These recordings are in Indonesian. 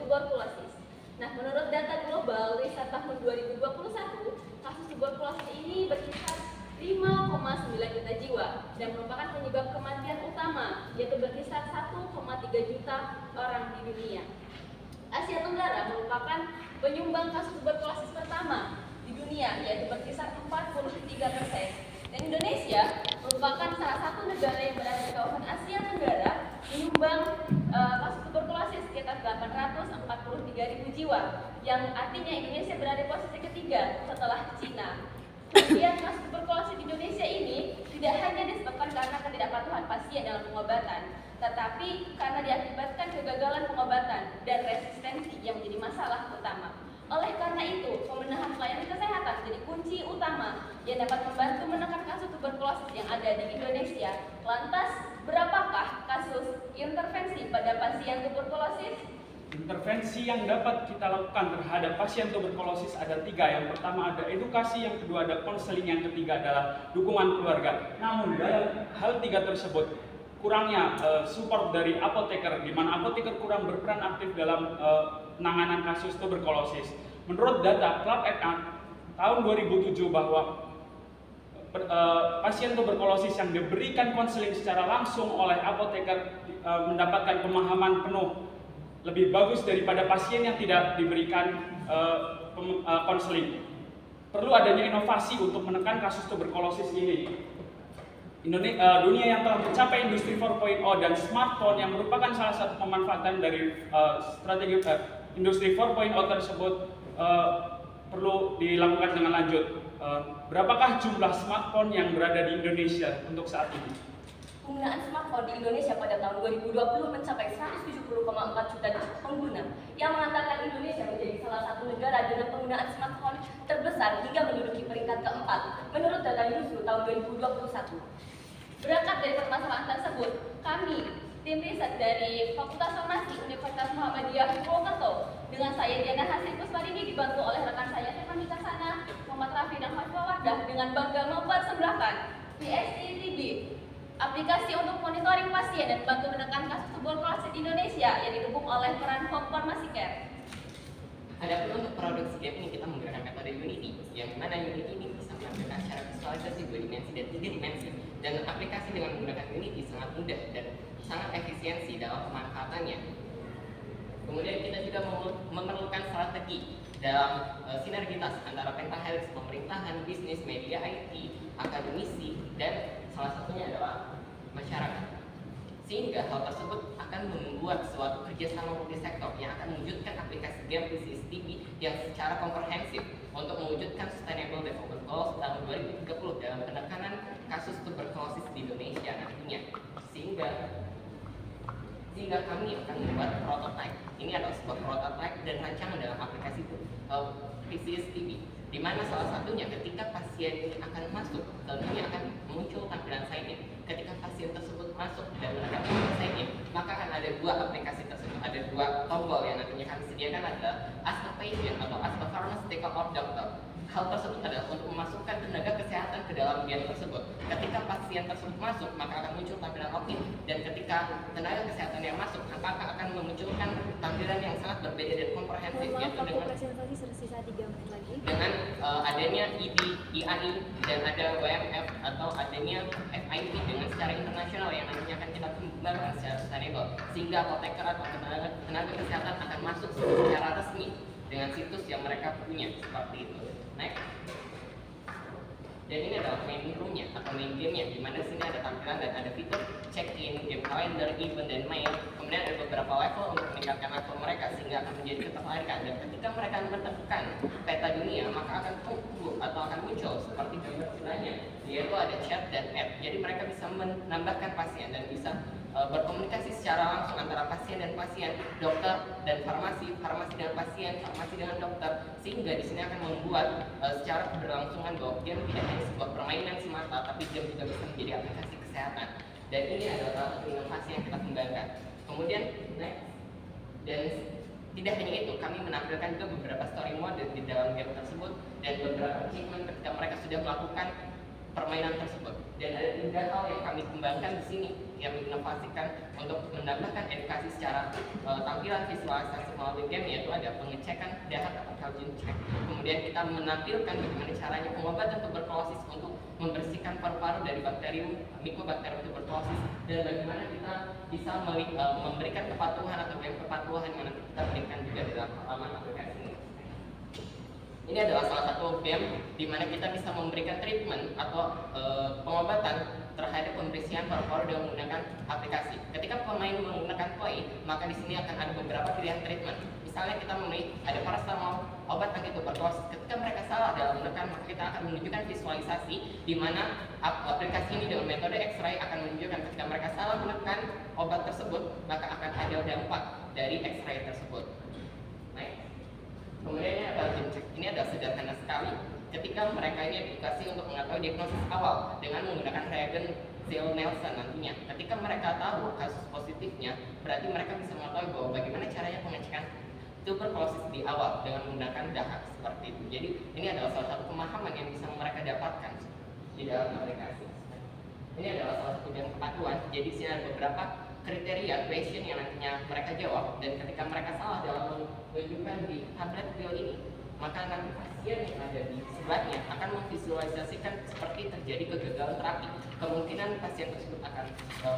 tuberkulosis. Nah, menurut data global riset tahun 2021, kasus tuberkulosis ini berkisar 5,9 juta jiwa dan merupakan penyebab kematian utama, yaitu berkisar 1,3 juta orang di dunia. Asia Tenggara merupakan penyumbang kasus tuberkulosis pertama di dunia, yaitu berkisar 43%. Dan Indonesia merupakan salah satu negara yang berada di kawasan Asia Tenggara menyumbang kasus tuberkulosis sekitar 843.000 jiwa, yang artinya Indonesia berada di posisi ketiga setelah Cina. Kemudian kasus tuberkulosis di Indonesia ini tidak hanya disebabkan karena ketidakpatuhan pasien dalam pengobatan, tetapi karena diakibatkan kegagalan pengobatan dan resistensi yang menjadi masalah utama. Oleh karena itu, pemenuhan pelayanan kesehatan menjadi kunci utama yang dapat membantu menekan kasus tuberkulosis yang ada di Indonesia. Lantas, berapakah kasus intervensi pada pasien tuberkulosis? Intervensi yang dapat kita lakukan terhadap pasien tuberkulosis ada 3. Yang pertama ada edukasi, yang kedua ada konseling, yang ketiga adalah dukungan keluarga. Namun dalam hal 3 tersebut, kurangnya support dari apoteker, di mana apoteker kurang berperan aktif dalam penanganan kasus tuberkulosis. Menurut data Club tahun 2007 bahwa pasien tuberkulosis yang diberikan konseling secara langsung oleh apoteker mendapatkan pemahaman penuh lebih bagus daripada pasien yang tidak diberikan konseling. Perlu adanya inovasi untuk menekan kasus tuberkulosis ini. Dunia yang telah mencapai industri 4.0 dan smartphone yang merupakan salah satu pemanfaatan dari strategi industri 4.0 tersebut perlu dilakukan dengan lanjut. Berapakah jumlah smartphone yang berada di Indonesia untuk saat ini? Penggunaan smartphone di Indonesia pada tahun 2020 mencapai 170,4 juta pengguna, yang mengantarkan Indonesia menjadi salah satu negara dengan penggunaan smartphone terbesar hingga menduduki peringkat keempat menurut data UNISU tahun 2021. Berangkat dari permasalahan tersebut, kami, tim riset dari Fakultas Farmasi Universitas Muhammadiyah Purwokerto, dengan saya Diana Hasri Kusmarini dibantu oleh rekan saya Stefan Wicaksana, Muhammad Rafi dan Fatwa Wardah, dengan bangga mempersembahkan PSI-TB, aplikasi untuk monitoring pasien dan bantu menekan kasus tuberkulosis di Indonesia yang didukung oleh peran Home Pharmacy Care. Adapun untuk produksi game ini kita menggunakan metode Unity, yang mana Unity ini bisa menampilkan secara visualisasi 2 dimensi dan 3 dimensi, dan aplikasi dengan menggunakan Unity sangat mudah dan sangat efisiensi dalam pemanfaatannya. Kemudian kita juga memerlukan strategi dalam sinergitas antara pentahelix pemerintahan, bisnis, media, IT, akademisi, dan salah satunya adalah masyarakat. Sehingga hal tersebut akan membuat suatu kerjasama multisektor yang akan mewujudkan aplikasi game PCSTV yang secara komprehensif untuk mewujudkan Sustainable Development Goals tahun 2030 dalam penekanan kasus tuberkulosis di Indonesia nantinya. Sehingga kami akan membuat prototype. Ini adalah sebuah prototype dan rancangan dalam aplikasi PCSTV, di mana salah satunya ketika pasien ini akan masuk, tentunya akan muncul tampilan sign in. Ketika pasien tersebut masuk dan menekan tombol sign in, maka akan ada 2 aplikasi tersebut, ada 2 tombol yang nantinya kami sediakan adalah Ask a Patient atau Ask a Pharmaceutical or Doctor. Hal tersebut adalah untuk memasukkan tenaga kesehatan ke dalam game tersebut. Ketika pasien tersebut masuk, maka akan muncul tampilan login, dan ketika tenaga kesehatan yang masuk, maka akan memunculkan tampilan yang sangat berbeda dan komprehensif, yaitu dengan adanya ED, IAI, dan ada WMF atau adanya FIP dengan secara internasional yang nantinya akan kita kembangkan secara sustainable, sehingga apoteker atau tenaga kesehatan akan masuk secara resmi dengan situs yang mereka punya, seperti itu. Next. Dan ini adalah main room-nya atau main game-nya, di mana sini ada tampilan dan ada fitur check-in, game calendar, event, dan mail. Kemudian ada beberapa level untuk meningkatkan level mereka sehingga akan menjadi ketertarikan. Dan ketika mereka menekan peta dunia, maka akan tumbuh atau akan muncul seperti gambar sebelahnya, yaitu ada chat dan app. Jadi mereka bisa menambahkan pasien dan bisa berkomunikasi secara langsung antara pasien dan pasien, dokter dan farmasi, farmasi dengan pasien, farmasi dengan dokter, sehingga di sini akan membuat secara keberlangsungan bahwa game tidak hanya sebuah permainan semata, tapi game juga bisa menjadi aplikasi kesehatan. Dan ini adalah salah satu inovasi yang kita kembangkan. Kemudian next, dan tidak hanya itu, kami menampilkan juga beberapa story mode di dalam game tersebut dan beberapa achievement ketika mereka sudah melakukan permainan tersebut. Dan ada 3 hal yang kami kembangkan di sini yang menginovasikan untuk menambahkan edukasi secara tampilan visualisasi melalui game, yaitu ada pengecekan data atau Calgen check. Kemudian kita menampilkan bagaimana caranya pengobatan tuberkulosis untuk membersihkan paru-paru dari bakterium Mycobacterium tuberculosis, dan bagaimana kita bisa memberikan kepatuhan atau game kepatuhan yang nanti kita berikan juga dalam halaman aplikasi ini. Ini adalah salah satu game di mana kita bisa memberikan treatment atau pengobatan terhadap pembersihan paru-paru dengan menggunakan aplikasi. Ketika pemain menggunakan koi, maka di sini akan ada beberapa pilihan treatment. Misalnya kita memilih ada paracetamol, obat anti tuberkulosis. Ketika mereka salah dalam menekan, maka kita akan menunjukkan visualisasi di mana aplikasi ini dengan metode X-ray akan menunjukkan ketika mereka salah menekan obat tersebut, maka akan ada dampak dari X-ray tersebut. Kemudian ini adalah game check. Ini adalah sederhana sekali. Ketika mereka ini edukasi untuk mengetahui diagnosis awal dengan menggunakan reagen Zell-Nelson nantinya. Ketika mereka tahu kasus positifnya, berarti mereka bisa mengetahui bahwa bagaimana caranya pengecekan tuberkulosis di awal dengan menggunakan dahak seperti itu. Jadi ini adalah salah satu pemahaman yang bisa mereka dapatkan di dalam aplikasi. Ini adalah salah satu game kepatuhan. Jadi di sini ada beberapa kriteria question yang nantinya mereka jawab, dan ketika mereka salah dalam menunjukkan di tablet wheel ini, maka nanti pasien yang ada di sebelahnya akan memvisualisasikan seperti terjadi kegagalan terapi. Kemungkinan pasien tersebut akan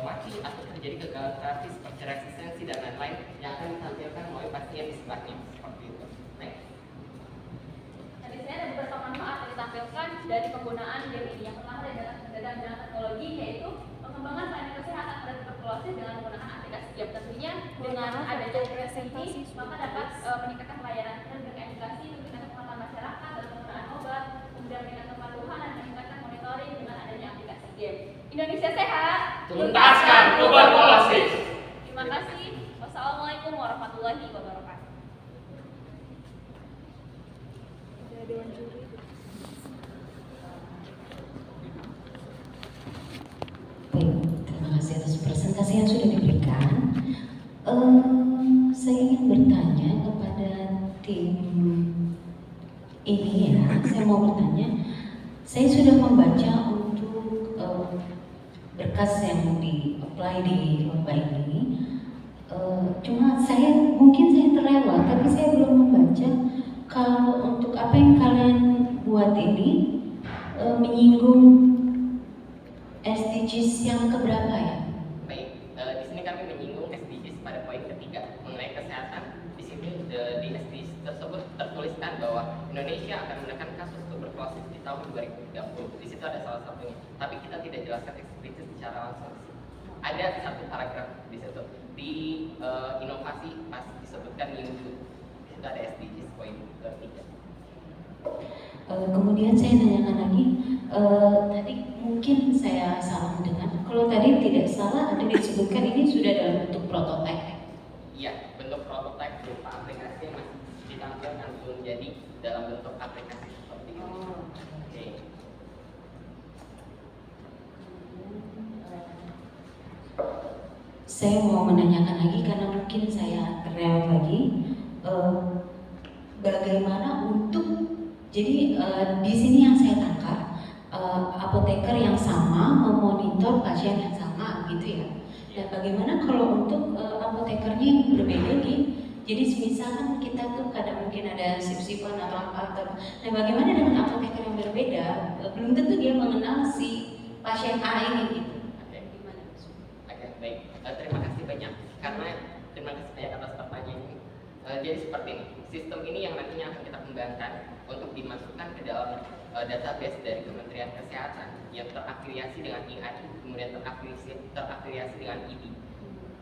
mati atau terjadi kegagalan terapi seperti resistensi dan lain-lain yang akan ditampilkan oleh pasien di sebelahnya seperti itu. Next. Nah, di sini ada beberapa manfaat yang ditampilkan dari penggunaan game ini. Yang pertama dalam teknologi, yaitu pengembangan pelayanan kesehatan pada tuberkulosis dengan menggunakan aplikasi game. Tentunya dengan adanya presentasi ini, maka dapat meningkatkan pelayanan dan edukasi, meningkatkan pengetahuan masyarakat dalam penggunaan obat, kemudian meningkatkan kepatuhan dan meningkatkan monitoring dengan adanya aplikasi game. Indonesia sehat, Tuntaskan tuberkulosis. Terima kasih. Wassalamualaikum warahmatullahi wabarakatuh. Dewan juri. Baik, terima kasih atas presentasi yang sudah diberikan. Saya ingin bertanya kepada tim ini ya. Saya mau bertanya, saya sudah membaca untuk berkas yang di-apply di lomba ini. Cuma mungkin saya terlewat, tapi saya belum membaca kalau untuk apa yang kalian buat ini menyinggung SDGs yang keberapa ya? Baik, di sini kami menyinggung SDGs pada poin ketiga mengenai kesehatan. Di sini di SDGs tersebut tertuliskan bahwa Indonesia akan menekan kasus tuberkulosis di tahun 2030. Di situ ada salah satunya, tapi kita tidak jelaskan eksplisit secara langsung. Ada satu paragraf di situ di inovasi pas disebutkan YouTube. Di situ ada SDGs poin ketiga. Kemudian saya tanyakan lagi, tadi mungkin saya salah mendengar. Kalau tadi tidak salah, ada disebutkan ini sudah dalam bentuk prototipe. Iya, bentuk prototipe berupa aplikasi yang masih ditampilkan belum jadi dalam bentuk aplikasi seperti ini. Oke. Saya mau menanyakan lagi karena mungkin saya terlewat lagi. Bagaimana untuk jadi di sini yang saya tangkap apoteker yang sama memonitor pasien yang sama gitu ya. Dan bagaimana kalau untuk apotekernya yang berbeda nih? Jadi misalkan kita tuh kadang mungkin ada sip-sipan atau apa. Nah bagaimana dengan apoteker yang berbeda? Belum tentu dia mengenal si pasien A ini gitu. Oke, baik. Terima kasih banyak karena terima kasih banyak atas pertanyaan ini. Jadi seperti ini, sistem ini yang nantinya akan kita kembangkan untuk dimasukkan ke dalam database dari Kementerian Kesehatan yang terafiliasi dengan IAI, kemudian terafiliasi dengan ID.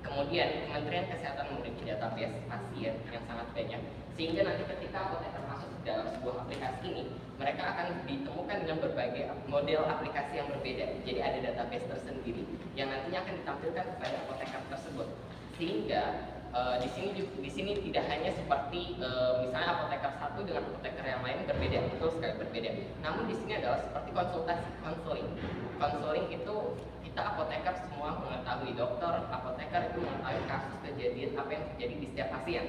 Kemudian Kementerian Kesehatan memiliki database pasien yang sangat banyak, sehingga nanti ketika apoteker masuk ke dalam sebuah aplikasi ini, mereka akan ditemukan dengan berbagai model aplikasi yang berbeda. Jadi ada database tersendiri yang nantinya akan ditampilkan kepada apoteker tersebut, sehingga di sini tidak hanya seperti misalnya apoteker satu dengan apoteker yang lain berbeda, betul sekali berbeda. Namun di sini adalah seperti konsultasi, konseling. Konseling itu kita apoteker semua mengetahui, dokter apoteker itu mengetahui kasus kejadian apa yang terjadi di setiap pasien.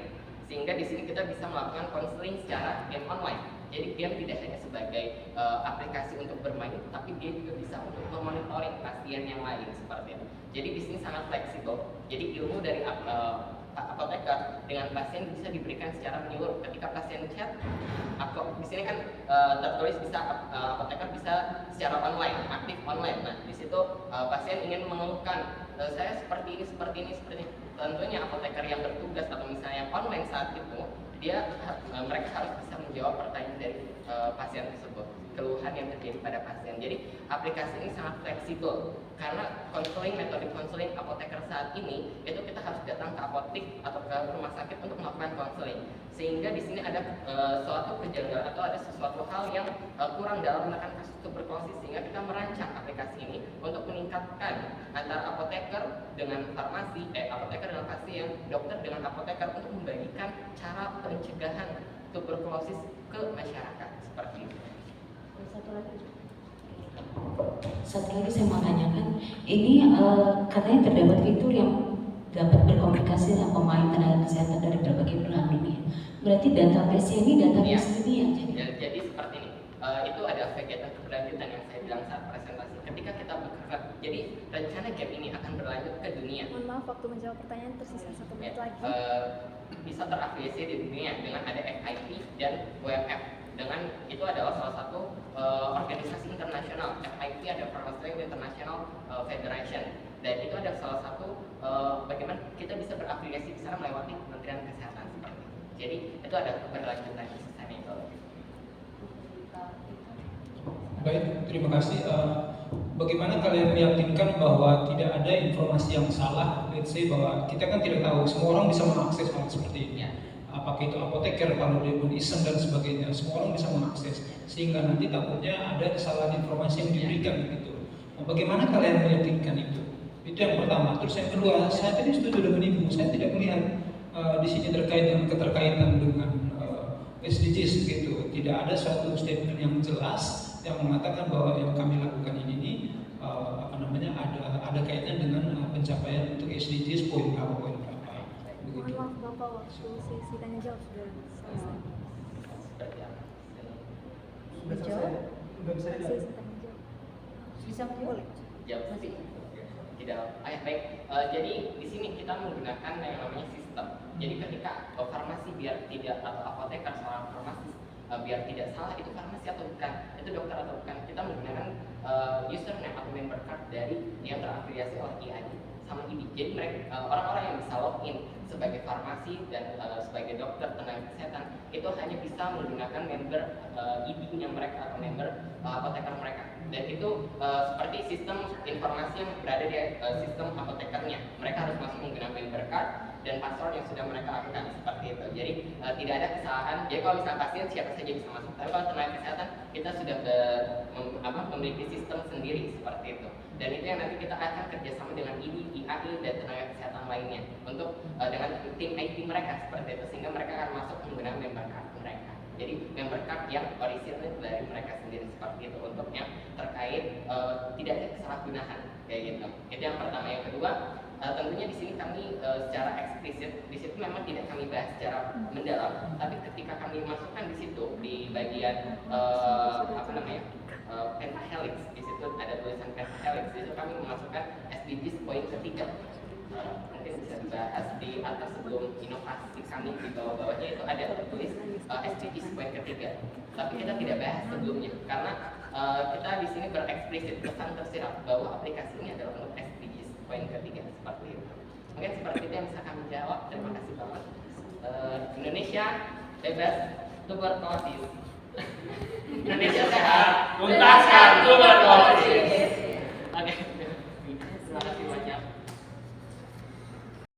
Sehingga di sini kita bisa melakukan konseling secara game online. Jadi game tidak hanya sebagai aplikasi untuk bermain, tapi dia juga bisa untuk memonitoring pasien yang lain seperti itu. Jadi di sini sangat fleksibel. Jadi ilmu dari apoteker dengan pasien bisa diberikan secara menyeluruh. Ketika pasien chat, di sini kan tertulis bisa apoteker bisa secara online, aktif online. Nah, di situ pasien ingin mengeluhkan saya seperti ini. Tentunya apoteker yang bertugas atau misalnya online saat itu, mereka harus bisa menjawab pertanyaan dari pasien tersebut, keluhan yang terjadi pada pasien. Jadi aplikasi ini sangat fleksibel karena metode konseling apoteker saat ini itu kita harus datang ke apotek atau ke rumah sakit untuk melakukan konseling, sehingga di sini ada suatu kejanggalan atau ada sesuatu hal yang kurang dalam menekan kasus tuberkulosis, sehingga kita merancang aplikasi ini untuk meningkatkan antara apoteker dengan farmasi, apoteker dengan pasien, dokter dengan apoteker untuk membagikan cara pencegahan tuberkulosis ke masyarakat seperti itu. Satu lagi saya mau tanyakan, ini katanya terdapat fitur yang dapat berkomunikasi dengan pemain tenaga kesehatan dari berbagai belahan dunia. Berarti database ini database dunia. Jadi seperti ini. Itu ada kegiatan keberlanjutan yang saya bilang saat presentasi. Ketika kita bekerja, jadi rencana game ini akan berlanjut ke dunia. Mohon maaf, waktu menjawab pertanyaan tersisa 1 menit lagi. Bisa terafiliasi di dunia dengan ada FIP dan WMF. Dengan itu adalah salah satu organisasi internasional. FIP ada Pharmaceutical International Federation, dan itu ada salah satu bagaimana kita bisa berafiliasi di sana melewati Kementerian Kesehatan seperti itu. Jadi itu ada keberlanjutan di sana itu. Baik, terima kasih. Bagaimana kalian meyakinkan bahwa tidak ada informasi yang salah? Let's say bahwa kita kan tidak tahu, semua orang bisa mengakses hal seperti ini. Apakah itu apoteker, kalau dia pun iseng dan sebagainya, semua orang bisa mengakses, sehingga nanti takutnya ada kesalahan informasi yang diberikan gitu. Nah, bagaimana kalian meyakinkan itu? Itu yang pertama. Terus yang kedua, saya tadi setuju dengan Ibu, saya tidak melihat di sini terkait dengan keterkaitan dengan SDGs gitu. Tidak ada suatu statement yang jelas yang mengatakan bahwa yang kami lakukan ini ada kaitannya dengan pencapaian untuk SDGs poin apa. Mohon maaf Bapak, waktu sesi tanya jawab sudah selesai. Sudah jawab? Sesi tanya jawab. Bisa boleh? Jawab sih. Tidak. Baik. Jadi di sini kita menggunakan yang namanya sistem. Jadi ketika farmasi biar tidak atau apoteker seorang farmasi biar tidak salah itu farmasi atau bukan, itu dokter atau bukan, kita menggunakan username atau member card dari yang terafiliasi oleh IAI sama IBI. Jadi mereka orang-orang yang bisa login sebagai farmasi dan sebagai dokter tenaga kesehatan itu hanya bisa menggunakan member IBI-nya mereka atau member apoteker mereka. Dan itu seperti sistem informasi yang berada di sistem apotekernya. Mereka harus masuk menggunakan member card dan password yang sudah mereka lakukan seperti itu. Jadi tidak ada kesalahan. Jadi kalau misalnya pasien siapa saja bisa masuk. Tapi kalau tenaga kesehatan kita sudah memiliki sistem sendiri seperti itu. Dan itu yang nanti kita akan kerjasama dengan IBI, IAI dan tenaga kesehatan lainnya untuk dengan tim IT mereka seperti itu, sehingga mereka akan masuk menggunakan member card mereka. Jadi member card yang orisinil dari mereka sendiri seperti itu untuk yang terkait tidak ada kesalahgunaan kayak gitu. Itu yang pertama. Yang kedua, tentunya di sini kami secara eksplisit di situ memang tidak kami bahas secara mendalam, tapi ketika kami masukkan di situ di bagian pentahelix, di situ ada tulisan pentahelix, di situ kami memasukkan SDGs poin ketiga. Mungkin bisa dibahas di atas sebelum inovasi kami di bawah-bawahnya itu ada tertulis SDGs poin ketiga. Tapi kita tidak bahas sebelumnya karena kita di sini bereksplisit pesan tersirat bahwa aplikasi ini adalah untuk SDGs poin ketiga seperti itu. Mungkin seperti itu yang bisa kami jawab. Terima kasih banget. Indonesia bebas tuberkulosis. Indonesia sehat. Tuntaskan tuberkulosis.